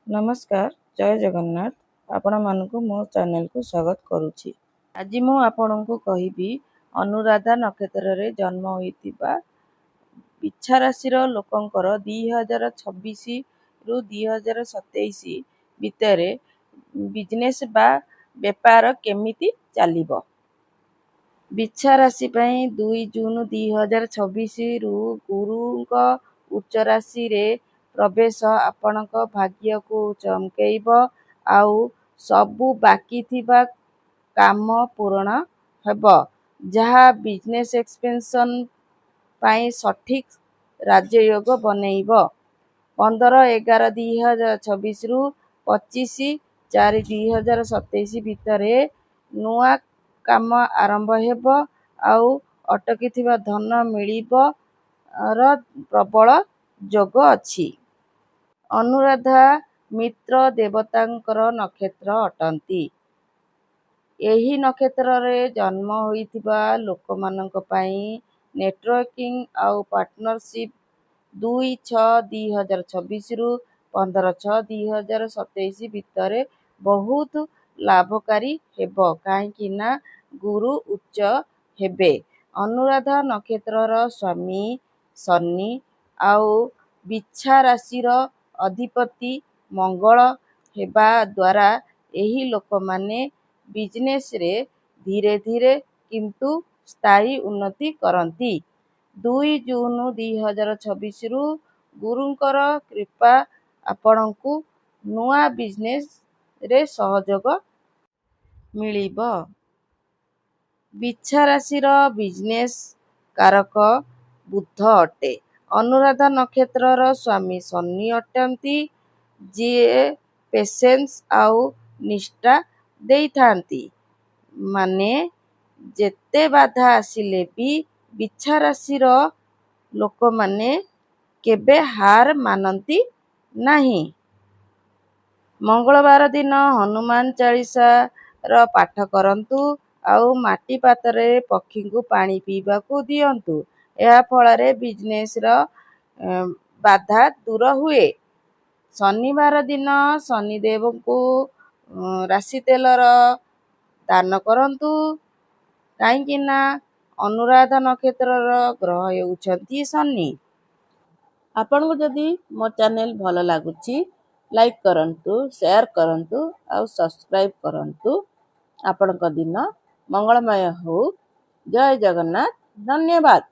नमस्कार जय जगन्नाथ आपण मानकु मो चैनल को स्वागत करुछि। आज मु आपनकु कहिबी अनुराधा नक्षत्र रे जन्म होइतिबा बिच्छा राशि लोकंकर 2026 रु 2027 भितरे बिजनेस बा व्यापार केमिति चलिबो। बिच्छा राशि पई 2 जून 2026 रु गुरुଙ୍କ उच्च राशि रे प्रवेश आपणक भाग्य को चमकेइब आउ सबु बाकी थिबा काम पूर्ण हेब जहा बिजनेस एक्सपेंशन पाई सठिक राजयोग बनेइब। 15/11/2026 रु 25/4/2027 भितरे नुआ काम आरंभ हेब आउ अटकी थिबा धन मिलिब र प्रबल जोग अछि। अनुराधा मित्र देवतांकर नक्षत्र अटंती। एही नक्षत्र रे जन्म होइथिबा लोकमानंक पई नेटवर्किंग आउ पार्टनरशिप 2/6/2026 रु 15/6/2027 भितरे बहुत लाभकारी हेब काहेकि ना गुरु उच्च हेबे। अनुराधा नक्षत्र स्वामी शनि आउ बिच्छा राशि अधिपति मंगल हेबा द्वारा एही लोक माने बिजनेस रे धीरे धीरे किंतु स्थायी उन्नति करंती। 2 जून 2026 रु गुरुंकर कृपा आपणकु नुआ बिजनेस रे सहयोग मिलिब। बिच्छा राशि बिजनेस कारक बुध अटे। अनुराधा नक्षत्र स्वामी शनि अटंती जिए पेशेंस आउ निष्ठा देइथांती। माने जेते बाधा आसिले भी बिच्छा राशि लोक माने केबे हार मानंती नहीं। मंगलवार दिन हनुमान चालीसा पाठ करंतु आउ माटी पात्रे पक्षी को पानी पीबा को दियंतु। या फଳରେ बिजनेस बाधा दूर हुए। शनिवार दिन शनिदेव को राशि तेलर दान करंतु काहेकि ना अनुराधा नक्षत्र ग्रह हेउछंती शनि। आपनको जदि मो चैनल भल लागुची लाइक करंतु शेयर करंतु आउ सब्सक्राइब करंतु। आपनको दिन मंगलमय हो। जय जगन्नाथ। धन्यवाद।